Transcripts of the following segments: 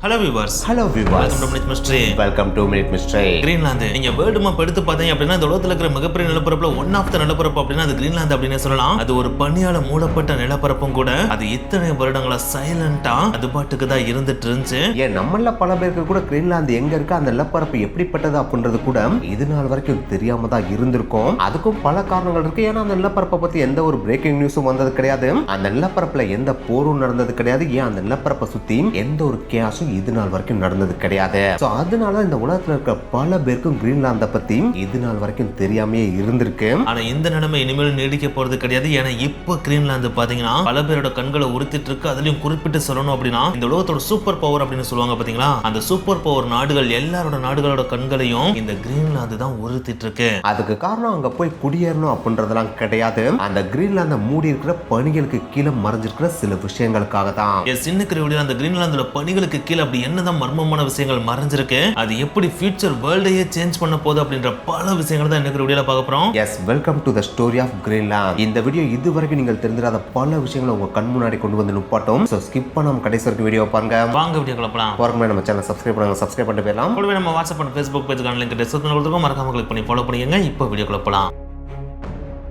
Hello viewers. Welcome to Minute Mystery. Welcome to Minute Mystery. Greenland. நீங்க world map எடுத்து பார்த்தீங்க அப்படின்னா இந்த உலகத்துல இருக்கிற மிகப்பெரிய நிலப்பரப்புல ஒன் ஆஃப் த நிலப்பரப்பு அப்படின்னா அது கிரீன்லாந்து அப்படின்னு சொல்லலாம். அது ஒரு பனியால மூடப்பட்ட நிலப்பரப்பும் கூட. அது இத்தனை வருடங்களா சைலண்டா அது பாட்டுக்கு தான் இருந்துட்டு இருந்துச்சு. ஏன் நம்மள பல பேருக்கு கூட கிரீன்லாந்து எங்க இருக்கு, அந்த நிலப்பரப்பு எப்படிப்பட்டது அப்படின்றது கூட இது நாள் வரைக்கும் தெரியாம தான் இருந்திருக்கும். அதுக்கும் பல காரணங்கள் இருக்கு. ஏன்னா அந்த நிலப்பரப்பை பத்தி எந்த ஒரு பிரேக்கிங் நியூஸும் வந்தது கிடையாது. அந்த நிலப்பரப்புல எந்த போரும் நடந்தது கிடையாது. ஏன் அந்த நிலப்பரப்பை சுத்தி எந்த ஒரு கேஸும் இது நாள் வரைக்கும் நடந்தது கிடையாது. சோ அதனால இந்த உலகத்துல இருக்க பல பேருக்கும் கிரீன்லாந்த பத்தி இது நாள் வரைக்கும் தெரியாமே இருந்திருக்கு. ஆனா இந்த நிலைமை இனிமேல் நீடிக்க போறது கிடையாது. ஏன்னா இப்ப கிரீன்லாந்து பாத்தீங்கன்னா பல பேரோட கண்களை உறுத்திட்டு இருக்கு. அதுலயும் குறிப்பிட்டு சொல்லணும் அப்படின்னா இந்த உலகத்தோட சூப்பர் பவர் அப்படின்னு சொல்லுவாங்க பாத்தீங்களா, அந்த சூப்பர் பவர் நாடுகள் எல்லாரோட நாடுகளோட கண்களையும் இந்த கிரீன்லாந்து தான் உறுத்திட்டு இருக்கு. அதுக்கு காரணம் அங்க போய் குடியேறணும் அப்படின்றதெல்லாம் கிடையாது. அந்த கிரீன்லாந்த மூடி இருக்கிற பனிகளுக்கு கீழே மறைஞ்சிருக்கிற சில விஷயங்களுக்காக தான். சின்ன கிரிவடியில் அந்த கிரீன்லாந்துல பனிகளுக்கு கீழே அப்படி என்னதான் மர்மமான விஷயங்கள் மறைஞ்சிருக்கு, அது எப்படி ஃபியூச்சர் வேர்ல்டையே சேஞ்ச் பண்ண போகுது அப்படின்ற பல விஷயங்கள் தான் இந்த வீடியோல பார்க்க போறோம். Yes, welcome to the story of Greenland. இந்த வீடியோ இதுவரைக்கும் நீங்கள் தெரிஞ்சிராத பல விஷயங்களை உங்க கண் முன்னாடி கொண்டு வந்து நிப்பாட்டும். சோ ஸ்கிப் பண்ணாம கடைசி வரைக்கும் வீடியோ பாருங்க. வாங்க வீடியோக்குள்ள போலாம். பாருங்க, நம்ம சேனலை சப்ஸ்கிரைப் பண்ணுங்க. சப்ஸ்கிரைப் பண்ணிட்டு போயிடலாம். கூடவே நம்ம வாட்ஸ்அப் அண்ட் ஃபேஸ்புக் பேஜ்க்கான லிங்க் டிஸ்கிரிப்ஷன்ல கொடுத்துருக்கோம். மறக்காம கிளிக் பண்ணி ஃபாலோ பண்ணிக்கங்க. இப்போ வீடியோக்குள்ள போலாம்.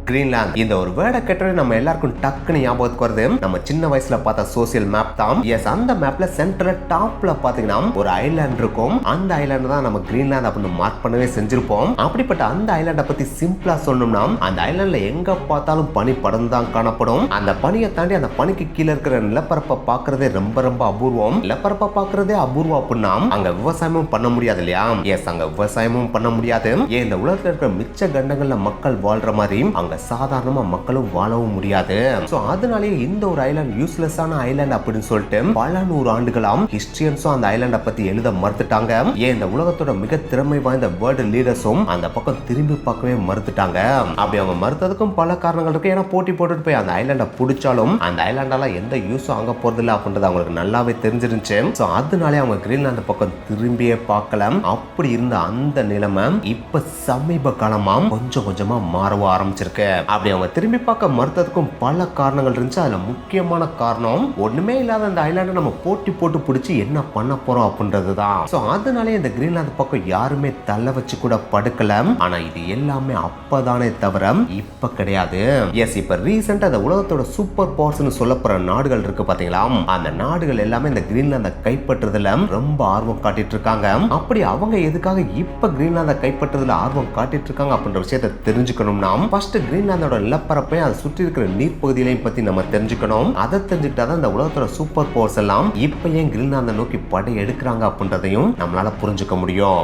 கிரீன்லாந்து இந்த ஒரு வேர்டை கேட்டவே நம்ம எல்லாருக்கும் டக்குன்னு ஞாபகத்துக்கு வருது நம்ம சின்ன வயசுல பார்த்த சோசியல் மேப் தான். எஸ், அந்த மேப்ல சென்டர்ல டாப்ல பாத்தீங்கன்னா ஒரு ஐலாண்ட் இருக்கும். அந்த ஐலாண்ட் தான் நம்ம கிரீன்லாந்து அப்படின்னு மார்க் பண்ணவே செஞ்சிருப்போம். அப்படிப்பட்ட அந்த ஐலாண்டை பத்தி சிம்பிளா சொல்லணும்னா அந்த ஐலாண்ட்ல எங்க பார்த்தாலும் பனி படம் தான் காணப்படும். அந்த பனியை தாண்டி அந்த பனிக்கு கீழே இருக்கிற நிலப்பரப்பை பாக்குறதே ரொம்ப ரொம்ப அபூர்வம். நிலப்பரப்பை பாக்குறதே அபூர்வம் அப்படின்னா அங்க விவசாயமும் பண்ண முடியாது இல்லையா? எஸ், அங்க விவசாயமும் பண்ண முடியாது. ஏன் இந்த உலகத்துல இருக்கிற மிச்ச கண்டங்கள்ல மக்கள் வாழ்ற மாதிரி அங்க சாதாரணமா மக்களும் வாழவும் முடியாது. சோ அதனாலேயே இந்த ஒரு ஐலாண்ட் யூஸ்லெஸ்ஸான ஐலாண்ட் அப்படின்னு சொல்லிட்டு பல நூறு ஆண்டுகளாம் ஹிஸ்டரியன்ஸும் அந்த ஐலாண்டை பத்தி எழுத மறுத்துட்டாங்க. ஏன் இந்த உலகத்தோட மிக திறமை வாய்ந்த வேர்ல்டு லீடர்ஸும் அந்த பக்கம் திரும்பி பார்க்கவே மறுத்துட்டாங்க. அப்படி அவங்க மறுத்ததுக்கும் பல காரணங்கள் இருக்கு. ஏன்னா போட்டி போட்டுட்டு போய் அந்த ஐலாண்டை பிடிச்சாலும் அந்த ஐலாண்டால எந்த யூஸும் அங்க போறது இல்லை அப்படின்றது அவங்களுக்கு நல்லாவே தெரிஞ்சிருந்துச்சு. சோ அதனாலே அவங்க கிரீன்லாந்து பக்கம் திரும்பியே பார்க்கல. அப்படி இருந்த அந்த நிலைமை இப்ப சமீப காலமா கொஞ்சம் கொஞ்சமா மாறவும் ஆரம்பிச்சிருக்கு. அப்படி அவங்க திரும்பி பார்க்க மறுத்ததுக்கும் பல காரணங்கள் இருந்துச்சு. அதுல முக்கியமான காரணம் ஒண்ணுமே இல்லாத அந்த ஐலாண்டை நம்ம போட்டி போட்டு பிடிச்சி என்ன பண்ண போறோம் அப்படின்றதுதான். சோ அதனாலே இந்த கிரீன்லாந்து பக்கம் யாருமே தள்ள வச்சு கூட படுக்கல. ஆனா இது எல்லாமே அப்பதானே தவிர இப்ப கிடையாது. எஸ், இப்ப ரீசெண்டா அந்த உலகத்தோட சூப்பர் பவர்ஸ்னு சொல்லப்படுற நாடுகள் இருக்கு பாத்தீங்களா, அந்த நாடுகள் எல்லாமே இந்த கிரீன்லாந்தை கைப்பற்றுறதுல ரொம்ப ஆர்வம் காட்டிட்டு இருக்காங்க. அப்படி அவங்க எதுக்காக இப்ப கிரீன்லாந்தை கைப்பற்றுறதுல ஆர்வம் காட்டிட்டு இருக்காங்க அப்படின்ற விஷயத்தை தெரிஞ்சுக்கணும்னா ஃபர்ஸ்ட் கிரீன்லாந்தோட நிலப்பரப்பை அதை சுற்றி இருக்கிற நீர் பகுதிகளையும் பத்தி நம்ம தெரிஞ்சுக்கணும். அதை தெரிஞ்சுக்கிட்டாதான் இந்த உலகத்தோட சூப்பர் பவர்ஸ் எல்லாம் இப்ப ஏன் கிரீன்லாந்தை நோக்கி படை எடுக்கிறாங்க அப்படின்றதையும் நம்மளால புரிஞ்சுக்க முடியும்.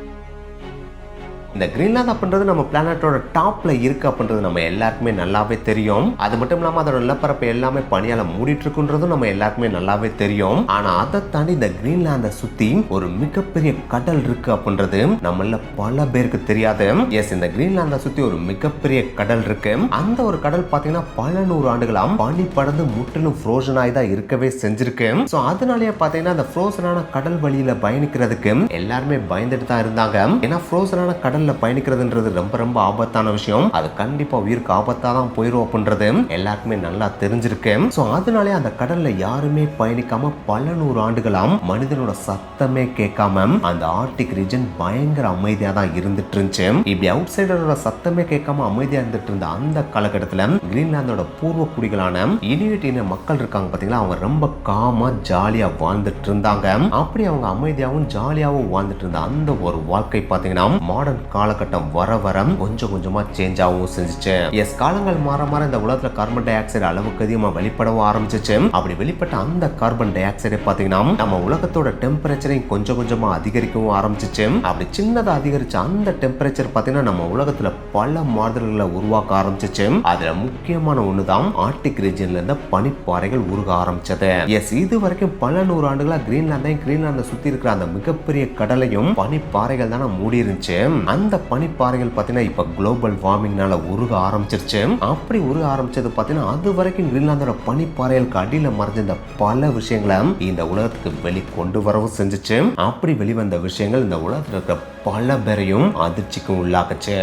இந்த கிரீன்லாந்து அப்படின்றது நம்ம பிளானட்டோட டாப்ல இருக்கு அப்படின்றது நம்ம எல்லாருக்குமே நல்லாவே தெரியும். அது மட்டும் இல்லாம அதோட நிலப்பரப்பு எல்லாமே பனியால மூடிட்டு இருக்குன்றதும் நம்ம எல்லாருக்குமே நல்லாவே தெரியும். ஆனா அதை தாண்டி இந்த கிரீன்லாந்தை சுத்தி ஒரு மிகப்பெரிய கடல் இருக்கு அப்படின்றது நம்மள பல பேருக்கு தெரியாது. எஸ், இந்த கிரீன்லாந்தை சுத்தி ஒரு மிகப்பெரிய கடல் இருக்கு. அந்த ஒரு கடல் பாத்தீங்கன்னா பல நூறு ஆண்டுகளாம் பனி படர்ந்து முற்றிலும் ஃப்ரோசன் ஆகி தான் இருக்கவே செஞ்சிருக்கு. சோ அதனாலேயே பாத்தீங்கன்னா அந்த ஃப்ரோசனான கடல் வழியில பயணிக்கிறதுக்கு எல்லாருமே பயந்துட்டு தான் இருந்தாங்க. ஏன்னா ஃப்ரோசனான கடல் பயணிக்கிறதுன்றது ரொம்ப ரொம்ப ஆபத்தான விஷயம். அது கண்டிப்பா உயிருக்கு ஆபத்தா தான் போயிரும் அப்படின்றது எல்லாருக்குமே நல்லா தெரிஞ்சிருக்கு. சோ அதனாலே அந்த கடல்ல யாருமே பயணிக்காம பல நூறு ஆண்டுகளாம் மனிதனோட சத்தமே கேட்காம அந்த ஆர்டிக் ரீஜன் பயங்கர அமைதியா தான் இருந்துட்டு இருந்துச்சு. இப்படி அவுட் சைடரோட சத்தமே கேட்காம அமைதியா இருந்துட்டு இருந்த அந்த காலகட்டத்துல கிரீன்லாந்தோட பூர்வ குடிகளான இனுயிட் இன மக்கள் இருக்காங்க பாத்தீங்களா, அவங்க ரொம்ப காமா ஜாலியா வாழ்ந்துட்டு இருந்தாங்க. அப்படி அவங்க அமைதியாவும் ஜாலியாவும் வாழ்ந்துட்டு இருந்த அந்த ஒரு வாழ்க்கை பாத்தீங்கன்னா மாடர்ன் காலகட்டம் வர வர கொஞ்சம் கொஞ்சமா சேஞ்ச் ஆகவும் செஞ்சுச்சு. எஸ், காலங்கள் மாற மாற இந்த உலகத்துல கார்பன் டை ஆக்சைடு அளவுக்கு அதிகமா வெளிப்படவும் ஆரம்பிச்சிச்சு. அப்படி வெளிப்பட்ட அந்த கார்பன் டை ஆக்சைடை பாத்தீங்கன்னா நம்ம உலகத்தோட டெம்பரேச்சரையும் கொஞ்சம் கொஞ்சமா அதிகரிக்கவும் ஆரம்பிச்சிச்சு. அப்படி சின்னதா அதிகரிச்ச அந்த டெம்பரேச்சர் பாத்தீங்கன்னா நம்ம உலகத்துல பல மாறுதல்களை உருவாக்க ஆரம்பிச்சிச்சு. அதுல முக்கியமான ஒண்ணுதான் ஆர்டிக் ரீஜன்ல இருந்த பனிப்பாறைகள் உருக ஆரம்பிச்சது. எஸ், இது வரைக்கும் பல நூறு ஆண்டுகளா கிரீன்லாந்தை சுத்தி இருக்கிற அந்த மிகப்பெரிய கடலையும் பனிப்பாறைகள் தானே மூடி இருந்துச்சு. அந்த பனிப்பாறைகள் பார்த்தீங்கன்னா இப்ப குளோபல் வார்மிங்னால உருக ஆரம்பிச்சிருச்சு. அப்படி உருக ஆரம்பிச்சது பார்த்தீங்கன்னா அது வரைக்கும் கிரீன்லாந்தோட பனிப்பாறைகளுக்கு அடியில் மறைஞ்சிருந்த பல விஷயங்களை இந்த உலகத்துக்கு வெளி கொண்டு வரவும் செஞ்சுச்சு. அப்படி வெளிவந்த விஷயங்கள் இந்த உலகத்தில் இருக்கிற பல பேரையும் அதிர்ச்சிக்கும் உள்ளாக்குச்சு.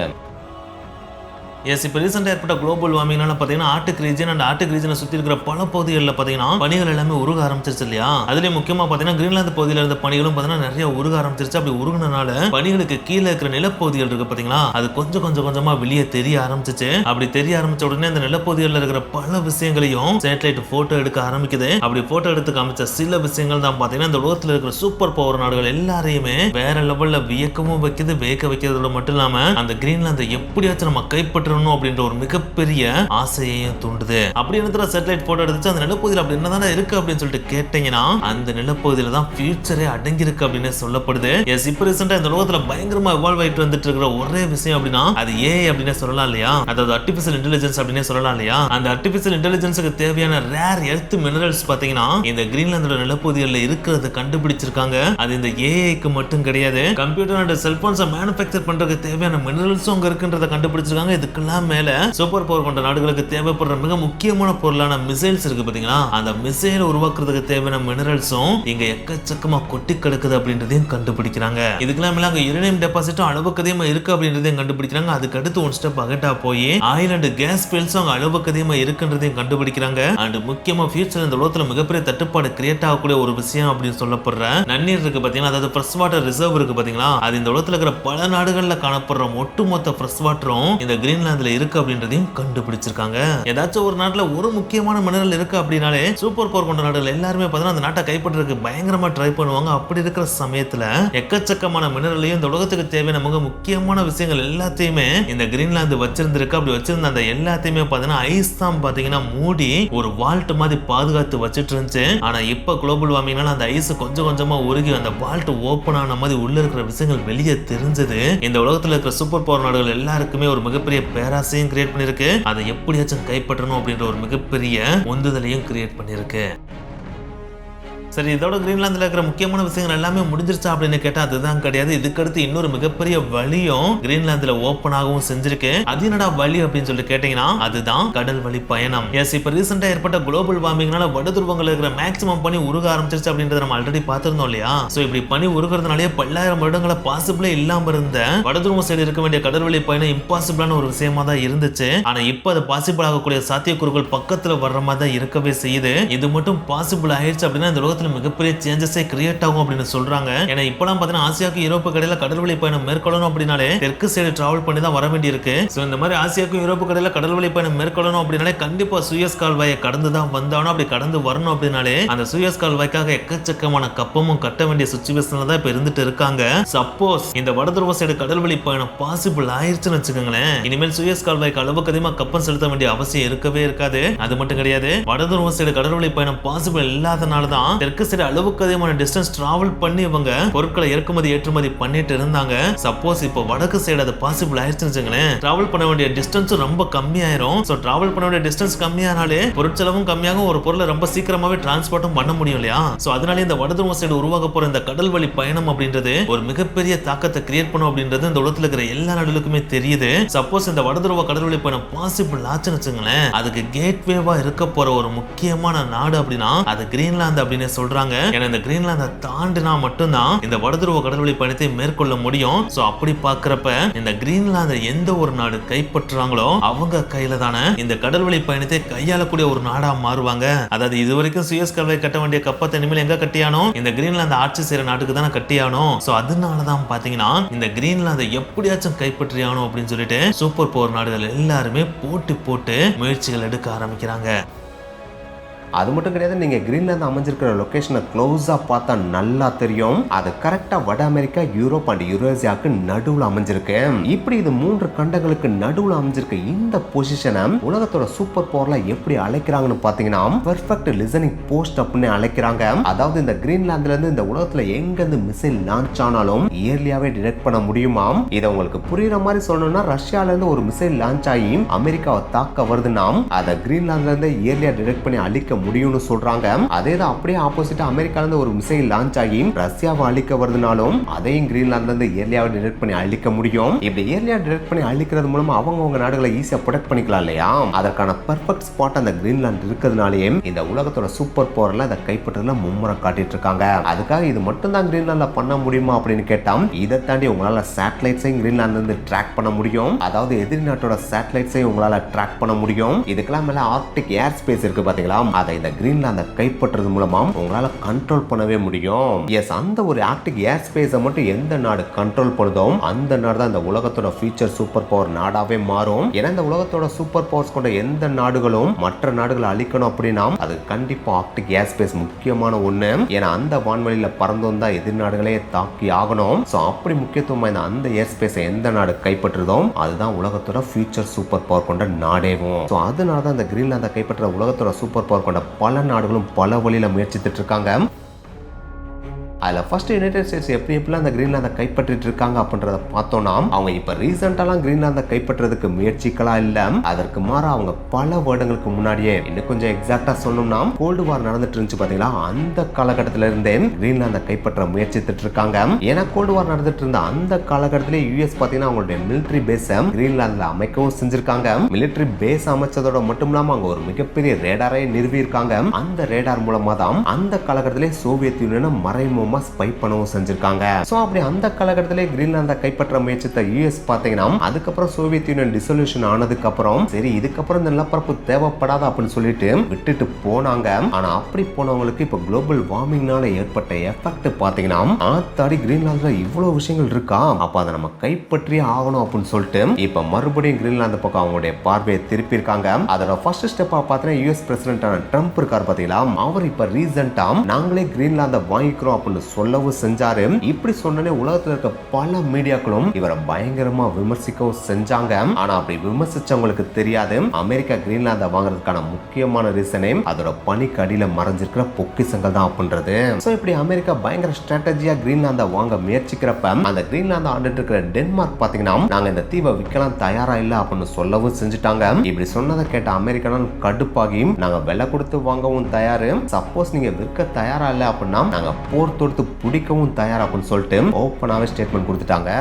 எஸ் இப்போ ரீசெண்டாக ஏற்பட்ட குளோபல் வார்மிங்னால பார்த்தீங்கன்னா ஆர்டிக் ரீஜன் அண்ட் ஆர்டிக் ரீஜனை சுற்றி இருக்கிற பல பகுதிகளில் பார்த்தீங்கன்னா பனிகள் எல்லாமே உருக ஆரம்பிச்சிருச்சு இல்லையா. அதுலேயும் முக்கியமாக பார்த்தீங்கன்னா கிரீன்லாந்து பகுதியில் இருந்த பனிகளும் பார்த்தீங்கன்னா நிறைய உருக ஆரம்பிச்சிருச்சு. அப்படி உருகுனனால பனிகளுக்கு கீழே இருக்கிற நிலப்பகுதிகள் இருக்கு பார்த்தீங்களா, அது கொஞ்சமா வெளியே தெரிய ஆரம்பிச்சிச்சு. அப்படி தெரிய ஆரம்பிச்ச உடனே அந்த நிலப்பகுதிகளில் இருக்கிற பல விஷயங்களையும் சேட்டலைட் போட்டோ எடுக்க ஆரம்பிக்குது. அப்படி போட்டோ எடுத்து காமிச்ச சில விஷயங்கள் தான் பார்த்தீங்கன்னா இந்த உலகத்தில் இருக்கிற சூப்பர் பவர் நாடுகள் எல்லாரையுமே வேற லெவல்ல வியக்கவும் வைக்குது, வேக்க வைக்கிறதோட மட்டும் இல்லாம அந்த கிரீன்லாந்தை எப்படியாச்சும் நம்ம கைப்பற்ற அப்படின்ற ஒரு மிகப்பெரிய ஆசையையும் தூண்டுது. அப்படி என்ன சேட்டலைட் போட்டோ எடுத்து அந்த நிலப்பகுதியில் அப்படி என்னதானே இருக்கு அப்படின்னு சொல்லிட்டு கேட்டீங்கன்னா அந்த நிலப்பகுதியில தான் ஃபியூச்சரே அடங்கி இருக்கு அப்படின்னு சொல்லப்படுது. எஸ் இப்போ ரீசெண்டா இந்த உலகத்துல பயங்கரமா எவால்வ் ஆயிட்டு வந்துட்டு இருக்கிற ஒரே விஷயம் அப்படின்னா அது ஏஐ அப்படின்னு சொல்லலாம் இல்லையா, அதாவது ஆர்டிபிஷியல் இன்டெலிஜென்ஸ் அப்படின்னு சொல்லலாம் இல்லையா. அந்த ஆர்டிபிஷியல் இன்டெலிஜென்ஸுக்கு தேவையான ரேர் எர்த் மினரல்ஸ் பாத்தீங்கன்னா இந்த கிரீன்லாந்தோட நிலப்பகுதிகளில் இருக்கிறது கண்டுபிடிச்சிருக்காங்க. அது இந்த ஏஐக்கு மட்டும் கிடையாது, கம்ப்யூட்டர் அண்ட் செல்போன்ஸை மேனுஃபேக்சர் பண்றதுக்கு தேவையான மினரல்ஸும் அங்க இருக்குன்றத கண்டுபிடிச்சிருக்காங்க. இதுக்கு மேல சூப்பர் பவர் கொண்ட நாடுகளுக்கு தேவைப்படுற மிக முக்கியமான பொருளான மிசைல்ஸ் இருக்கு பாத்தீங்களா, அந்த மிசைல் உருவாக்குறதுக்கு தேவையான மினரல்ஸும் இங்க எக்கச்சக்கமா கொட்டி கிடக்குது அப்படின்றதையும் கண்டுபிடிக்கிறாங்க. இதுக்கெல்லாம் மேல அங்க யுரேனியம் டெபாசிட்டும் அளவுக்கு அதிகமா இருக்கு அப்படின்றதையும் கண்டுபிடிக்கிறாங்க. அதுக்கு அடுத்து ஒன் ஸ்டெப் அகட்டா போய் ஆயில் அண்ட் கேஸ் ஃபீல்ட்ஸும் அங்க அளவுக்கு அதிகமா இருக்குன்றதையும் கண்டுபிடிக்கிறாங்க. அண்ட் முக்கியமா ஃபியூச்சர் இந்த உலகத்துல மிகப்பெரிய தட்டுப்பாடு கிரியேட் ஆகக்கூடிய ஒரு விஷயம் அப்படின்னு சொல்லப்படுற நன்னீர் இருக்கு பாத்தீங்களா, அதாவது ஃப்ரெஷ் வாட்டர் ரிசர்வ் இருக்கு பாத்தீங்களா, அது இந்த உலகத்துல இருக்கிற பல நாடுகள்ல காணப்படுற ஒட்டுமொத்த ஃப்ரெஷ் வாட்டரும் இந்த கிரீன்லாந்துல இருக்கு அப்படின்றதையும் கண்டுபிடிச்சிருக்காங்க. ஏதாச்சும் ஒரு நாட்டுல ஒரு முக்கியமான மினரல் இருக்கு அப்படினாலே சூப்பர் பவர் கொண்ட நாடுகள் எல்லாருமே பார்த்தா அந்த நாட்டை கைப்பற்றதுக்கு பயங்கரமா ட்ரை பண்ணுவாங்க. அப்படி இருக்கிற சமயத்துல எக்கச்சக்கமான மினரலையும் இந்த உலகத்துக்கு தேவையான மிக முக்கியமான விஷயங்கள் எல்லாத்தையுமே இந்த கிரீன்லாந்து வச்சிருந்திருக்கு. அப்படி வச்சிருந்த அந்த எல்லாத்தையுமே பார்த்தீங்கன்னா ஐஸ் தான் பார்த்தீங்கன்னா மூடி ஒரு வால்ட் மாதிரி பாதுகாத்து வச்சிட்டு இருந்துச்சு. ஆனா இப்ப குளோபல் வார்மிங்னால அந்த ஐஸ் கொஞ்சமா உருகி அந்த வால்ட் ஓபன் ஆன மாதிரி உள்ள இருக்கிற விஷயங்கள் வெளியே தெரிஞ்சது. இந்த உலகத்துல இருக்கிற சூப்பர் பவர் நாடுகள் எல்லாருக்குமே ஒரு மிகப்பெரிய பேராசையும் கிரியேட் பண்ணிருக்கு. அதை எப்படியாச்சும் கைப்பற்றணும் அப்படின்ற ஒரு மிகப்பெரிய உந்துதலையும் கிரியேட் பண்ணிருக்கு. சரி, இதோட கிரீன்லாந்துல இருக்கிற முக்கியமான விஷயங்கள் எல்லாமே முடிஞ்சிருச்சா அப்படின்னு கேட்டா அதுதான் கிடையாது. இதுக்கடுத்து இன்னொரு மிகப்பெரிய வழியும் கிரீன்லாந்துல ஓபன் ஆகவும் செஞ்சிருக்கு. அது என்னடா வழி அப்படின்னு சொல்லிட்டு கேட்டீங்கன்னா அதுதான் கடல் வழி பயணம். எஸ் இப்ப ரீசெண்டா ஏற்பட்ட குளோபல் வார்மிங்னால வட துருவங்கள்ல இருக்கிற மேக்ஸிமம் பனி உருக ஆரம்பிச்சிருச்சு அப்படின்றத நம்ம ஆல்ரெடி பார்த்திருந்தோம் இல்லையா. சோ இப்படி பனி உருகிறதுனாலே பல்லாயிரம் வருடங்கள பாசிபிளே இல்லாம இருந்த வட துருவ சைடு இருக்க வேண்டிய கடல் வழி பயணம் இம்பாசிபிளான ஒரு விஷயமா தான் இருந்துச்சு. ஆனா இப்ப அது பாசிபிள் ஆகக்கூடிய சாத்தியக்கூறுகள் பக்கத்துல வர்ற மாதிரி தான் இருக்கவே செய்யுது. இது மட்டும் பாசிபிள் ஆயிடுச்சு அப்படின்னா இந்த உலகத்துல மிகப்பெரிய சேஞ்சஸே கிரியேட் ஆகும் அப்படின்னு சொல்றாங்க. ஏன்னா இப்பலாம் பார்த்தீங்கன்னா ஆசியாவுக்கு யூரோப்பு கடையில கடல் வழி பயணம் மேற்கொள்ளணும் அப்படின்னாலே தெற்கு சைடு டிராவல் பண்ணி தான் வர வேண்டி இருக்கு. சோ இந்த மாதிரி ஆசியாவுக்கும் யூரோப்பு கடையில கடல் வழி பயணம் மேற்கொள்ளணும் அப்படின்னாலே கண்டிப்பா சூயஸ் கால்வாயை கடந்து தான் வந்தாலும் அப்படி கடந்து வரணும் அப்படின்னாலே அந்த சூயஸ் கால்வாய்க்காக எக்கச்சக்கமான கப்பமும் கட்ட வேண்டிய சிச்சுவேஷன்ல தான் இப்ப இருந்துட்டு இருக்காங்க. சப்போஸ் இந்த வடதுருவ சைடு கடல் வழி பயணம் பாசிபிள் ஆயிருச்சுன்னு வச்சுக்கோங்களேன், இனிமேல் சூயஸ் கால்வாய்க்கு அளவுக்கு அதிகமா கப்பம் செலுத்த வேண்டிய அவசியம் இருக்கவே இருக்காது. அது மட்டும் கிடையாது, வடதுருவ சைடு கடல் வழி பயணம் பாசிபிள் இல்லாதனால தான் தெற்கு சைடு அளவுக்கு அதிகமான டிஸ்டன்ஸ் டிராவல் பண்ணி இவங்க பொருட்களை இறக்குமதி ஏற்றுமதி பண்ணிட்டு இருந்தாங்க. சப்போஸ் இப்போ வடக்கு சைடு அது பாசிபிள் ஆயிடுச்சுன்னு வச்சுக்கோங்களேன், டிராவல் பண்ண வேண்டிய டிஸ்டன்ஸும் ரொம்ப கம்மியாயிரும். ஸோ டிராவல் பண்ண வேண்டிய டிஸ்டன்ஸ் கம்மியானாலே பொருட்செலவும் கம்மியாகும், ஒரு பொருளை ரொம்ப சீக்கிரமாவே டிரான்ஸ்போர்ட்டும் பண்ண முடியும் இல்லையா. ஸோ அதனால இந்த வடதுருவ சைடு உருவாக போற இந்த கடல் வழி பயணம் அப்படின்றது ஒரு மிகப்பெரிய தாக்கத்தை கிரியேட் பண்ணும் அப்படின்றது இந்த உலகத்தில் இருக்கிற எல்லா நாடுகளுக்குமே தெரியுது. சப்போஸ் இந்த வடதுருவ கடல் வழி பயணம் பாசிபிள் ஆச்சுன்னு வச்சுக்கோங்களேன், அதுக்கு கேட்வேவா இருக்க போற ஒரு முக்கியமான நாடு அப்படின்னா அது கிரீன்லாந்து அப்படின்னு சொல்றாங்க. ஏன்னா இந்த கிரீன்லாந்தை தாண்டினா மட்டும்தான் இந்த வடதுருவ கடல்வழி பயணத்தை மேற்கொள்ள முடியும். சோ அப்படி பாக்குறப்ப இந்த கிரீன்லாந்தை எந்த ஒரு நாடு கைப்பற்றுறாங்களோ அவங்க கையில தானே இந்த கடல்வழி பயணத்தை கையாளக்கூடிய ஒரு நாடா மாறுவாங்க. அதாவது இதுவரைக்கும் சுயஸ் கால்வாய் கட்ட வேண்டிய கப்பத்தை இனிமேல் எங்க கட்டியானோ இந்த கிரீன்லாந்து ஆட்சி செய்யற நாட்டுக்கு தானே கட்டியானோ. சோ அதனாலதான் பாத்தீங்கன்னா இந்த கிரீன்லாந்தை எப்படியாச்சும் கைப்பற்றியானோ அப்படின்னு சொல்லிட்டு சூப்பர் பவர் நாடுகள் எல்லாருமே போட்டி போட்டு முயற்சிகள் எடுக்க ஆரம்பிக்கிறாங்க. அது மட்டும் கிடையாது, நீங்க கிரீன்லாந்து அமைஞ்சிருக்கிற லொகேஷனை க்ளோஸா பார்த்தா நல்லா தெரியும். அது கரெக்டா வட அமெரிக்கா, யூரோப் அண்ட் யூரேசியாவுக்கு நடுவுல அமைஞ்சிருக்கு. இப்படி இது 3 கண்டங்களுக்கு நடுவுல அமைஞ்சிருக்கு. இந்த பொசிஷனை உலகத்தோட சூப்பர் பவர்ல எப்படி அழைக்கிறாங்கன்னு பாத்தீங்கன்னா பெர்ஃபெக்ட் லிசனிங் போஸ்ட் அப்படின்னு அழைக்கிறாங்க. அதாவது இந்த கிரீன்லாந்துல இருந்து இந்த உலகத்துல எங்க இருந்து மிசைல் லான்ச் ஆனாலும் இயர்லியாவே டிடெக்ட் பண்ண முடியுமா. இதை உங்களுக்கு புரியுற மாதிரி சொல்லணும்னா ரஷ்யால இருந்து ஒரு மிசைல் லான்ச் ஆகி அமெரிக்காவை தாக்க வருதுன்னா அதை கிரீன்லாந்துல இருந்து இயர்லியா டிடெக்ட் பண்ணி அழிக்க முடியும்னு சொல்றாங்க. அதே தான் அப்படியே ஆப்போசிட் அமெரிக்கால இருந்து ஒரு மிசைல் லான்ச் ஆகி ரஷ்யாவை அழிக்க வருதுனாலும் அதையும் கிரீன்லாந்துல இருந்து ஏர்லியாவை டிடெக்ட் பண்ணி அழிக்க முடியும். இப்படி ஏர்லியா டிடெக்ட் பண்ணி அழிக்கிறது மூலமா அவங்க நாடுகளை ஈஸியா ப்ரொடெக்ட் பண்ணிக்கலாம் இல்லையா? அதற்கான பெர்ஃபெக்ட் ஸ்பாட் அந்த கிரீன்லாந்து இருக்கிறதுனாலே இந்த உலகத்தோட சூப்பர் பவர்ல அதை கைப்பற்றதுல மும்முரம் காட்டிட்டு இருக்காங்க. அதுக்காக இது மட்டும் தான் கிரீன்லாந்துல பண்ண முடியுமா அப்படின்னு கேட்டா, இதை தாண்டி உங்களால சேட்டலைட்ஸையும் கிரீன்லாந்துல இருந்து ட்ராக் பண்ண முடியும். அதாவது எதிரி நாட்டோட சேட்டலைட்ஸையும் உங்களால ட்ராக் பண்ண முடியும். இதுக்கெல்லாம் மேல ஆர்க்டிக் ஏர் ஸ்பேஸ் இருக்கு பாத்தீங்களா, அதை இந்த கிரீன்லாந்தை கைப்பற்றது மூலமா உங்களால கண்ட்ரோல் பண்ணவே முடியும். எஸ், அந்த ஒரு ஆர்க்டிக் ஏர் ஸ்பேஸை மட்டும் எந்த நாடு கண்ட்ரோல் பண்ணுதோ அந்த நாடு தான் இந்த உலகத்தோட ஃபியூச்சர் சூப்பர் பவர் நாடாவே மாறும். ஏன்னா இந்த உலகத்தோட சூப்பர் பவர்ஸ் கொண்ட எந்த நாடுகளும் மற்ற நாடுகளை அழிக்கணும் அப்படின்னா அது கண்டிப்பா ஆர்க்டிக் ஏர் ஸ்பேஸ் முக்கியமான ஒண்ணு. ஏன்னா அந்த வான்வெளியில பறந்து வந்தா எதிர் நாடுகளே தாக்கி ஆகணும். சோ அப்படி முக்கியத்துவம் வாய்ந்த அந்த ஏர் ஸ்பேஸை எந்த நாடு கைப்பற்றுதோ அதுதான் உலகத்தோட ஃபியூச்சர் சூப்பர் பவர் கொண்ட நாடேவும். சோ அதனால தான் இந்த கிரீன்லாந்தை கைப்பற்ற உலகத்தோட சூப்பர் பவர் கொண்ட பல நாடுகளும் பல வழியில முயற்சித்துட்டு இருக்காங்க. அதில் ஃபர்ஸ்ட் யுனைடெட் ஸ்டேட்ஸ் எப்படிலாம் அந்த கிரீன்லாந்தை கைப்பற்றிட்டு இருக்காங்க அப்படின்றத பார்த்தோம்னா, அவங்க இப்போ ரீசெண்டாலாம் கிரீன்லாந்தை கைப்பற்றதுக்கு முயற்சிக்கலாம் இல்லை, அதற்கு மாறா அவங்க பல வருடங்களுக்கு முன்னாடியே, இன்னும் கொஞ்சம் எக்ஸாக்டா சொல்லணும்னா கோல்டு வார் நடந்துட்டு இருந்துச்சு பாத்தீங்களா, அந்த காலகட்டத்தில இருந்தே கிரீன்லாந்தை கைப்பற்ற முயற்சித்துட்டு இருக்காங்க. ஏன்னா கோல்டு வார் நடந்துட்டு இருந்த அந்த காலகட்டத்திலே யூஎஸ் பாத்தீங்கன்னா அவங்களுடைய மிலிட்டரி பேஸை கிரீன்லாந்துல அமைக்கவும் செஞ்சிருக்காங்க. மிலிட்டரி பேஸ் அமைச்சதோட மட்டும் இல்லாம அவங்க ஒரு மிகப்பெரிய ரேடாரை நிறுவி இருக்காங்க. அந்த ரேடார் மூலமா தான் அந்த காலகட்டத்திலே சோவியத் யூனியனை மறைமுகமா ஸ்பை பண்ணவும் செஞ்சிருக்காங்க. சோ அப்படி அந்த காலகட்டத்திலே கிரீன்லாந்தை கைப்பற்ற முயற்சித்த யூஎஸ் பாத்தீங்கன்னா அதுக்கப்புறம் சோவியத் யூனியன் டிசொல்யூஷன் ஆனதுக்கு அப்புறம் சரி இதுக்கப்புறம் இந்த நிலப்பரப்பு தேவைப்படாத அப்படின்னு சொல்லிட்டு விட்டுட்டு போனாங்க. ஆனா அப்படி போனவங்களுக்கு இப்ப குளோபல் வார்மிங்னால ஏற்பட்ட எஃபெக்ட் பாத்தீங்கன்னா, ஆத்தாடி கிரீன்லாந்துல இவ்வளவு விஷயங்கள் இருக்கா, அப்ப அதை நம்ம கைப்பற்றியே ஆகணும் அப்படின்னு சொல்லிட்டு இப்ப மறுபடியும் கிரீன்லாந்து பக்கம் அவங்களுடைய பார்வையை திருப்பி இருக்காங்க. அதோட ஃபர்ஸ்ட் ஸ்டெப்பா பாத்தீங்கன்னா யூஎஸ் பிரசிடென்டான ட்ரம்ப் இருக்கார் பாத்தீங்களா, அவர் இப்ப ரீசெண்டா நாங்களே கிரீன்லாந்தை வாங்கிக்கிறோம் அப்படின்னு சொல்லவும் செஞ்சாரு. இப்படி சொன்னனே உலகத்துல இருக்க பல மீடியாக்களும் இவரை பயங்கரமா விமர்சிக்கவும் செஞ்சாங்க. ஆனா அப்படி விமர்சிச்சவங்களுக்கு தெரியாது அமெரிக்கா கிரீன்லாந்தை வாங்குறதுக்கான முக்கியமான ரீசனே அதோட பனிக்கு அடியில மறைஞ்சிருக்கிற பொக்கிஷங்கள் தான் அப்படின்றது. சோ இப்படி அமெரிக்கா பயங்கர ஸ்ட்ராட்டஜியா கிரீன்லாந்தை வாங்க முயற்சிக்கிறப்ப அந்த கிரீன்லாந்தை ஆண்டுட்டு இருக்கிற டென்மார்க் பாத்தீங்கன்னா நாங்க இந்த தீவை விற்கலாம் தயாரா இல்ல அப்படின்னு சொல்லவும் செஞ்சுட்டாங்க. இப்படி சொன்னதை கேட்ட அமெரிக்கா கடுப்பாகி நாங்க விலை கொடுத்து வாங்கவும் தயாரு, சப்போஸ் நீங்க விற்க தயாரா இல்ல அப்படின்னா நாங்க போர் தொடுத்து பிடிக்கவும் தயார் அப்படின்னு சொல்லிட்டு ஓப்பனாவே ஸ்டேட்மெண்ட் கொடுத்துட்டாங்க.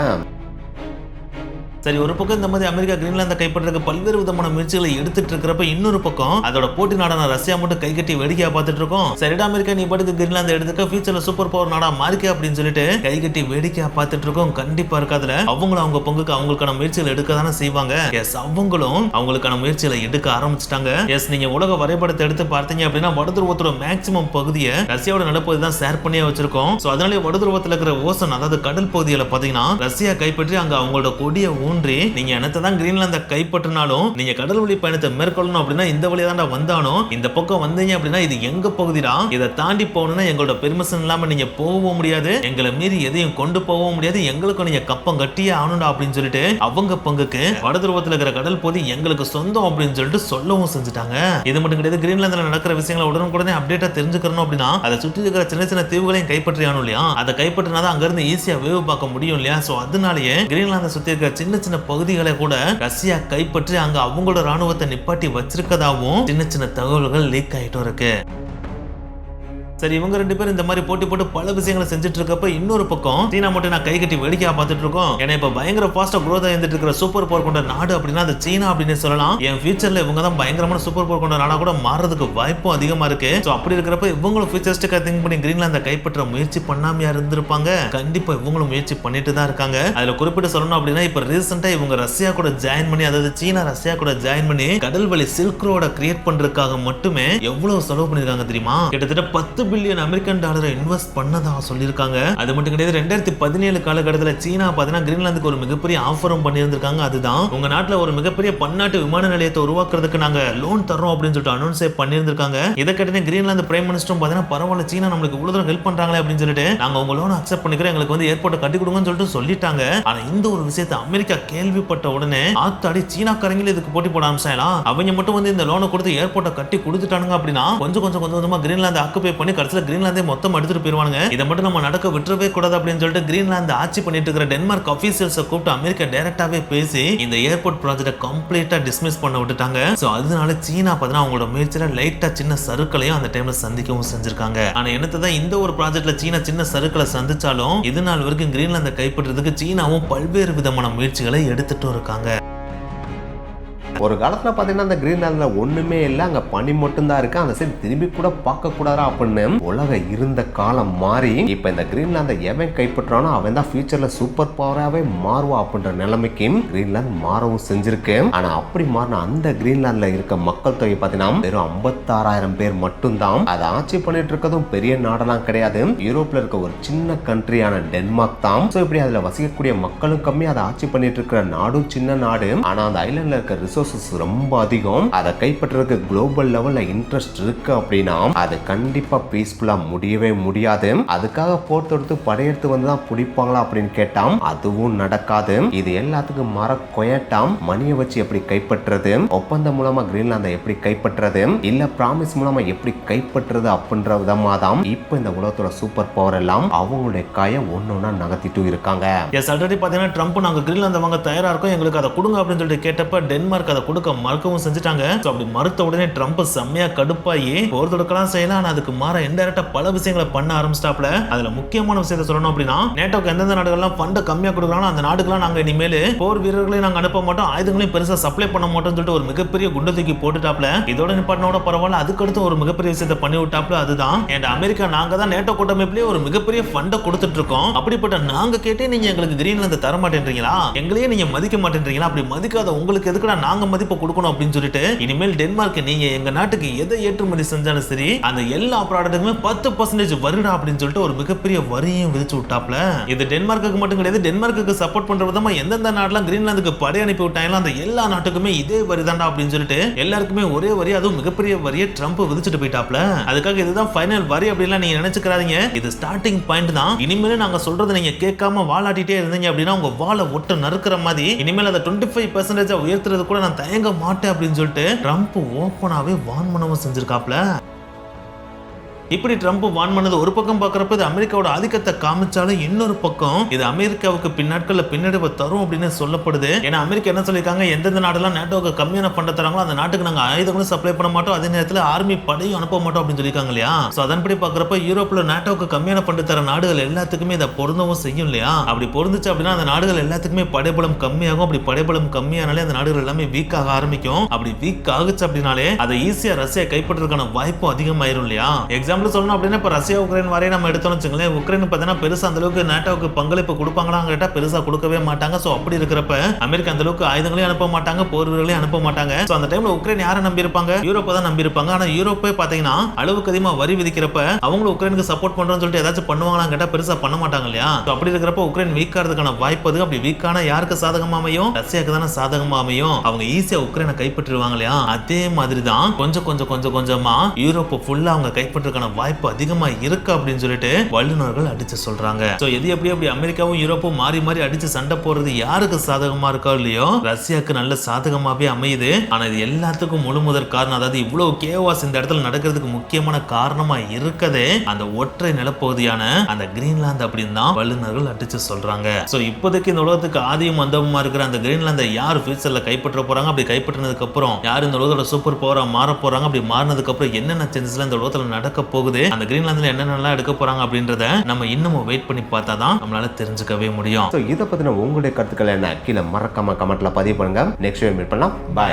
சரி, ஒரு பக்கம் இந்த மாதிரி அமெரிக்கா கிரீன்லாந்தை கைப்பற்றதுக்கு பல்வேறு விதமான முயற்சிகளை எடுத்துட்டு இருக்கிறப்ப இன்னொரு பக்கம் அதோட போட்டி நாடான ரஷ்யா மட்டும் கை கட்டி வேடிக்கையா பார்த்துட்டு இருக்கோம். சரிடா அமெரிக்கா நீ பாட்டுக்கு கிரீன்லாந்தை எடுத்துக்க, ஃபியூச்சர்ல சூப்பர் பவர் நாடா மாறிக்க அப்படின்னு சொல்லிட்டு கை கட்டி வேடிக்கையா பார்த்துட்டு இருக்கோம். கண்டிப்பா இருக்காதுல, அவங்களும் அவங்க பங்குக்கு அவங்களுக்கான முயற்சிகளை எடுக்க தானே செய்வாங்க. எஸ், அவங்களும் அவங்களுக்கான முயற்சிகளை எடுக்க ஆரம்பிச்சிட்டாங்க. எஸ், நீங்க உலக வரைபடத்தை எடுத்து பார்த்தீங்க அப்படின்னா வடதுருவத்தோட மேக்சிமம் பகுதியை ரஷ்யாவோட நிலப்பகுதி தான் ஷேர் பண்ணியே வச்சிருக்கோம். சோ அதனால வடதுருவத்தில் இருக்கிற ஓசன் அதாவது கடல் பகுதியில பாத்தீங்கன்னா ரஷ்யா கைப்பற்றி அங்க அவங்களோட கொடியை ஊன்றி நீங்க என்னதான் கிரீன்லாந்தை கைப்பற்றினாலும் நீங்க கடல் வழி பயணத்தை மேற்கொள்ளணும் அப்படின்னா இந்த வழியா தான் வந்தாலும் இந்த பக்கம் வந்தீங்க அப்படின்னா இது எங்க பகுதிடா, இதை தாண்டி போகணும்னா எங்களோட பெர்மிஷன் இல்லாம நீங்க போகவும் முடியாது, எங்களை மீறி எதையும் கொண்டு போகவும் முடியாது, எங்களுக்கு நீங்க கப்பம் கட்டியே ஆகணும்டா அப்படின்னு சொல்லிட்டு அவங்க பங்குக்கு வடதுருவத்தில் இருக்கிற கடல் பகுதி எங்களுக்கு சொந்தம் அப்படின்னு சொல்லிட்டு சொல்லவும் செஞ்சுட்டாங்க. இது மட்டும் கிடையாது, கிரீன்லாந்துல நடக்கிற விஷயங்களை உடனுக்குடனே அப்டேட்டா தெரிஞ்சுக்கணும் அப்படின்னா அதை சுற்றி இருக்கிற சின்ன சின்ன தீவுகளையும் கைப்பற்றி ஆகணும் இல்லையா, அதை கைப்பற்றினாதான் அங்க இருந்து ஈஸியா வேவு பார்க்க முடியும் இல்லையா. சோ அதனாலேயே கிரீன்லாந்தை சுத்தி இருக்கிற சின்ன சின்ன பகுதிகளை கூட ரஷ்யா கைப்பற்றி அங்க அவங்களோட ராணுவத்தை நிப்பாட்டி வச்சிருக்கதாவும் சின்ன சின்ன தகவல்கள் லீக் ஆயிட்டும் இருக்கு. சரி, இவங்க ரெண்டு பேரும் இந்த மாதிரி போட்டி போட்டு பல விஷயங்களை செஞ்சுட்டு இருக்கப்ப இன்னொரு பக்கம் சீனா மட்டும் நான் கை கட்டி வேடிக்கையா பார்த்துட்டு இருக்கோம். ஏன்னா இப்ப பயங்கர ஃபாஸ்டா growth ஆகிட்டு இருக்கிற சூப்பர் பவர் கொண்ட நாடு அப்படின்னா அது சீனா அப்படின்னு சொல்லலாம். என் ஃபியூச்சர்ல இவங்க தான் பயங்கரமான சூப்பர் பவர் கொண்ட நாடா கூட மாறதுக்கு வாய்ப்பும் அதிகமா இருக்கு. சோ அப்படி இருக்கிறப்ப இவங்களும் ஃபியூச்சரிஸ்டிக்கா திங்க் பண்ணி கிரீன்லாந்தை கைப்பற்ற முயற்சி பண்ணாமையா இருந்திருப்பாங்க. கண்டிப்பா இவங்களும் முயற்சி பண்ணிட்டு தான் இருக்காங்க. அதுல குறிப்பிட்டு சொல்லணும் அப்படின்னா இப்ப ரீசெண்டா இவங்க ரஷ்யா கூட ஜாயின் பண்ணி, அதாவது சீனா ரஷ்யா கூட ஜாயின் பண்ணி கடல் வழி சில்க் ரோட கிரியேட் பண்றதுக்காக மட்டுமே எவ்வளவு செலவு பண்ணிருக்காங்க தெரியுமா? கிட்டத்தட்ட 10 பில்லியன் அமெரிக்கன் டாலரை இன்வெஸ்ட் பண்ணதா சொல்லியிருக்காங்க. அது மட்டும் கிடையாது, 2017 காலகட்டத்தில் சீனா பார்த்தீங்கன்னா கிரீன்லாந்துக்கு ஒரு மிகப்பெரிய ஆஃபரும் பண்ணியிருந்திருக்காங்க. அதுதான் உங்க நாட்டில் ஒரு மிகப்பெரிய பன்னாட்டு விமான நிலையத்தை உருவாக்குறதுக்கு நாங்க லோன் தரோம் அப்படின்னு சொல்லிட்டு அனௌன்ஸ் பண்ணியிருந்திருக்காங்க. இதை கேட்டே கிரீன்லாந்து பிரைம் மினிஸ்டரும் பார்த்தீங்கன்னா பரவாயில்ல சீனா நம்மளுக்கு இவ்வளவு தூரம் ஹெல்ப் பண்றாங்களே அப்படின்னு சொல்லிட்டு நாங்க உங்க லோன் அக்செப்ட் பண்ணிக்கிறோம், எங்களுக்கு வந்து ஏர்போர்ட்டை கட்டி கொடுங்கன்னு சொல்லிட்டு சொல்லிட்டாங்க. ஆனா இந்த ஒரு விஷயத்தை அமெரிக்கா கேள்விப்பட்ட உடனே ஆத்தாடி சீனாக்காரங்களே இதுக்கு போட்டி போட ஆரம்பிச்சாங்களா, அவங்க மட்டும் வந்து இந்த லோனை கொடுத்து ஏர்போர்ட்டை கட்டி கொடுத்துட்டானுங்க அப்படின்னா கொஞ்சம் கொஞ்சமா கிரீன்லாந்து ஆக்குபை பண்ணி கடைசியில கிரீன்லாந்தே மொத்தம் எடுத்துட்டு போயிருவாங்க. இதை மட்டும் நம்ம நடக்க விட்டுறவே கூடாது அப்படின்னு சொல்லிட்டு கிரீன்லாந்து ஆட்சி பண்ணிட்டு இருக்கிற டென்மார்க் ஆபீசியல்ஸை கூப்பிட்டு அமெரிக்கா டைரக்டாவே பேசி இந்த ஏர்போர்ட் ப்ராஜெக்ட்டை கம்ப்ளீட்டா டிஸ்மிஸ் பண்ண விட்டுட்டாங்க. சோ அதனால சீனா பார்த்தா அவங்களோட முயற்சியில லைட்டா சின்ன சறுக்கலையும் அந்த டைம்ல சந்திக்கவும் செஞ்சிருக்காங்க. ஆனா என்னத்தான் இந்த ஒரு ப்ராஜெக்ட்ல சீனா சின்ன சறுக்களை சந்திச்சாலும் இது நாள் வரைக்கும் கிரீன்லாந்தை கைப்பற்றதுக்கு சீனாவும் பல்வேறு விதமான முயற்சிகளை எடுத்துட்டு இருக்காங்க. ஒரு காலத்துல பாத்தீங்கன்னா அந்த கிரீன்லாந்துல ஒண்ணுமே இல்லை, அங்க பனி மட்டும்தான் இருக்கு, அந்த சைடு திரும்பி கூட பார்க்க கூடாதா அப்படின்னு உலகம் இருந்த காலம் மாறி இப்ப இந்த கிரீன்லாந்தை எவன் கைப்பற்றானோ அவன் தான் ஃபியூச்சர்ல சூப்பர் பவராகவே மாறுவா அப்படின்ற நிலைமைக்கு கிரீன்லாந்து மாறவும் செஞ்சிருக்கு. ஆனா அப்படி மாறின அந்த கிரீன்லாந்துல இருக்க மக்கள் தொகை பாத்தீங்கன்னா வெறும் 56,000 பேர் மட்டும்தான். அதை ஆட்சி பண்ணிட்டு இருக்கதும் பெரிய நாடெல்லாம் கிடையாது, யூரோப்ல இருக்க ஒரு சின்ன கண்ட்ரியான டென்மார்க் தான். சோ இப்படி அதுல வசிக்கக்கூடிய மக்களும் கம்மி, அதை ஆட்சி பண்ணிட்டு இருக்கிற நாடும் சின்ன நாடு. ஆனா அந்த ஐலாண்ட்ல இருக்க ரிசோர்ஸ் ரொம்ப அதிகம். அதை கைப்பற்றதுக்கு குளோபல் லெவல்ல இன்ட்ரெஸ்ட் இருக்கு அப்படின்னா அது கண்டிப்பா பீஸ்ஃபுல்லா முடியவே முடியாது. அதுக்காக போர் தொடுத்து படையெடுத்து வந்து தான் பிடிப்பாங்களா அப்படின்னு கேட்டாம், அதுவும் நடக்காது. இது எல்லாத்துக்கும் மர கொயட்டாம் மணியை வச்சு எப்படி கைப்பற்றுறது, ஒப்பந்தம் மூலமா கிரீன்லாந்தை எப்படி கைப்பற்றுறது, இல்ல பிராமிஸ் மூலமா எப்படி கைப்பற்றுறது அப்படின்ற விதமா தான் இப்ப இந்த உலகத்தோட சூப்பர் பவர் எல்லாம் அவங்களுடைய கையை ஒன்னொன்னா நகர்த்திட்டு இருக்காங்க. ஆல்ரெடி பாத்தீங்கன்னா ட்ரம்ப் நாங்க கிரீன்லாந்தை வாங்க தயாரா இருக்கோம், எங்களுக்கு அதை கொடுங்க அப்படின்னு சொல்லிட்டு கேட்டப்ப டென்மார்க் அதை கொடுக்க மறுக்கவும் செஞ்சுட்டாங்க. அப்படி மறுத்த உடனே ட்ரம்ப் செம்மையா கடுப்பாயி போர் தொடுக்கலாம் செய்யலாம், ஆனா அதுக்கு மாற இன்டைரக்டா பல விஷயங்களை பண்ண ஆரம்பிச்சிட்டாப்ல. அதுல முக்கியமான விஷயத்தை சொல்லணும் அப்படின்னா நேட்டோக்கு எந்தெந்த நாடுகள்லாம் ஃபண்ட் கம்மியா கொடுக்குறாங்களோ அந்த நாடுகள்லாம் நாங்க இனிமேல் போர் வீரர்களையும் நாங்க அனுப்ப மாட்டோம், ஆயுதங்களையும் பெருசா சப்ளை பண்ண மாட்டோம்னு சொல்லிட்டு ஒரு மிகப்பெரிய குண்டு தூக்கி போட்டுட்டாப்ல. இதோட நிப்பாட்டினோட பரவாயில்ல, அதுக்கடுத்து ஒரு மிகப்பெரிய விஷயத்தை பண்ணி விட்டாப்ல. அதுதான் அமெரிக்கா நாங்க தான் நேட்டோ கூட்டமைப்புலயே ஒரு மிகப்பெரிய ஃபண்டை கொடுத்துட்டு இருக்கோம், அப்படிப்பட்ட நாங்க கேட்டே நீங்க எங்களுக்கு கிரீன்லாந்து தர மாட்டேன்றீங்களா, எங்களையே நீங்க மதிக்க மாட்டேன்றீங்களா, அப்படி மதிக்காத உங்களுக்கு எதுக்குடா நாங்க மதிப்பு கொடுக்கணும் அப்படின்னு சொல்லிட்டு இனிமேல் டென்மார்க் நீங்க எங்க நாட்டுக்கு எதை ஏற்றுமதி செஞ்சாலும் சரி அந்த எல்லா ப்ராடக்ட்டுமே 10% வருடா அப்படின்னு சொல்லிட்டு ஒரு மிகப்பெரிய வரியும் விதிச்சு விட்டாப்ல. இது டென்மார்க்கு மட்டும் கிடையாது, டென்மார்க்கு சப்போர்ட் பண்ற விதமா எந்தெந்த நாடுலாம் கிரீன்லாந்துக்கு படை அனுப்பி விட்டாங்களோ அந்த எல்லா நாட்டுக்குமே இதே வரி தான்டா அப்படின்னு சொல்லிட்டு எல்லாருக்குமே ஒரே வரி, அதுவும் மிகப்பெரிய வரியை ட்ரம்ப் விதிச்சுட்டு போயிட்டாப்ல. அதுக்காக இதுதான் ஃபைனல் வரி அப்படிலாம் நீங்க நினைச்சுக்கிறாதீங்க, இது ஸ்டார்டிங் பாயிண்ட் தான். இனிமேல் நாங்க சொல்றதை நீங்க கேட்காம வாலாட்டிட்டே இருந்தீங்க அப்படின்னா உங்க வாழை ஒட்ட நறுக்கிற மாதிரி இனிமேல் அதை 25% உயர்த்துறது கூட நான் தயங்க மாட்டேன் அப்படின்னு சொல்லிட்டு ட்ரம்ப் ஓப்பனாவே வான் பண்ணவும் செஞ்சிருக்காப்ல. இப்படி ட்ரம்ப் வான் பண்ணது ஒரு பக்கம் பார்க்கறப்ப இது அமெரிக்காவோட ஆதிக்கத்தை காமிச்சாலும் இன்னொரு பக்கம் இது அமெரிக்காவுக்கு பின்னாட்கள்ல பின்னடைவை தரும் அப்படின்னு சொல்லப்படுது. ஏன்னா அமெரிக்கா என்ன சொல்லியிருக்காங்க, எந்தெந்த நாடெல்லாம் நேட்டோக்கு கம்மியான ஃபண்ட் தராங்களோ அந்த நாட்டுக்கு நாங்க ஆயுதங்களும் சப்ளை பண்ண மாட்டோம், அதே நேரத்தில் ஆர்மி படையும் அனுப்ப மாட்டோம் அப்படின்னு சொல்லியிருக்காங்க இல்லையா. சோ அதன்படி பார்க்கறப்ப யூரோப்ல நேட்டோக்கு கம்மியான ஃபண்ட் தர நாடுகள் எல்லாத்துக்குமே இதை பொருந்தவும் செய்யும் இல்லையா. அப்படி பொருந்துச்சு அப்படின்னா அந்த நாடுகள் எல்லாத்துக்குமே படைபலம் கம்மியாகும். அப்படி படைபலம் கம்மியானாலே அந்த நாடுகள் எல்லாமே வீக் ஆக ஆரம்பிக்கும். அப்படி வீக் ஆகுச்சு அப்படின்னாலே அதை ஈஸியா ரஷ்யா கைப்பற்றதுக்கான வாய்ப்பு அதிகமாயிரும் இல்லையா. எக்ஸாம்பிள் சொல்லணும் அப்படின்னா இப்ப ரஷ்யா உக்ரைன் வரையும் நம்ம எடுத்தோம்னு வச்சுங்களேன், உக்ரைன் பார்த்தீங்கன்னா பெருசா அந்த அளவுக்கு நேட்டோவுக்கு பங்களிப்பு கொடுப்பாங்களான்னு கேட்டா பெருசா கொடுக்கவே மாட்டாங்க. சோ அப்படி இருக்கிறப்ப அமெரிக்கா அந்த அளவுக்கு ஆயுதங்களையும் அனுப்ப மாட்டாங்க, போர் வீரர்களையும் அனுப்ப மாட்டாங்க. சோ அந்த டைம்ல உக்ரைன் யாரை நம்பி இருப்பாங்க, யூரோப்பை தான் நம்பி இருப்பாங்க. ஆனா யூரோப்பே பாத்தீங்கன்னா அளவுக்கு அதிகமா வரி விதிக்கிறப்ப அவங்களும் உக்ரைனுக்கு சப்போர்ட் பண்றோம்னு சொல்லிட்டு ஏதாச்சும் பண்ணுவாங்களான்னு கேட்டா பெருசா பண்ண மாட்டாங்க இல்லையா. சோ அப்படி இருக்கிறப்ப உக்ரைன் வீக் ஆகிறதுக்கான வாய்ப்பு அது. அப்படி வீக்கான யாருக்கு சாதகமா அமையும், ரஷ்யாவுக்கு தானே சாதகமா அமையும். அவங்க ஈஸியா உக்ரைனை கைப்பற்றிடுவாங்க இல்லையா. அதே மாதிரி தான் கொஞ்சம் கொஞ்சமா யூரோப்பை ஃபுல்லா அவங்க கைப்பற்றதுக்கான வாய்ப்பு அதிகமா இருக்கு அப்படின்னு சொல்லிட்டு வல்லுநர்கள் அடிச்சு சொல்றாங்க. சோ எது எப்படி அப்படி அமெரிக்காவும் யூரோப்பும் மாறி மாறி அடிச்சு சண்டை போடுறது யாருக்கு சாதகமா இருக்கோ இல்லையோ ரஷ்யாவுக்கு நல்ல சாதகமாவே அமையுது. ஆனா இது எல்லாத்துக்கும் முழு முதற் காரணம், அதாவது இவ்வளவு கேவாஸ் இந்த இடத்துல நடக்கிறதுக்கு முக்கியமான காரணமா இருக்கதே அந்த ஒற்றை நிலப்பகுதியான அந்த கிரீன்லாந்து அப்படின்னு தான் வல்லுநர்கள் அடிச்சு சொல்றாங்க. சோ இப்போதைக்கு இந்த உலகத்துக்கு ஆதியும் அந்தமுமா இருக்கிற அந்த கிரீன்லாந்தை யார் ஃபியூச்சர்ல கைப்பற்ற போறாங்க, அப்படி கைப்பற்றினதுக்கு அப்புறம் யார் இந்த உலகத்தோட சூப்பர் பவரா மாற போறாங்க, அப்படி மாறினதுக்கு அப்புறம் என்னென்ன சேஞ்சஸ்ல இந்த உலகத்துல நடக்க போகுது, அந்த கிரீன்லாந்துல என்னென்னலாம் எடுக்க போறாங்க அப்படின்றத நம்ம இன்னமும் வெயிட் பண்ணி பார்த்தா தான் நம்மளால தெரிஞ்சுக்கவே முடியும். இதை பத்தின உங்களுடைய கருத்துக்கள் என்ன கீழே மறக்காம கமெண்ட்ல பதிவு பண்ணுங்க. நெக்ஸ்ட் வீடியோ மீட் பண்ணலாம். பை.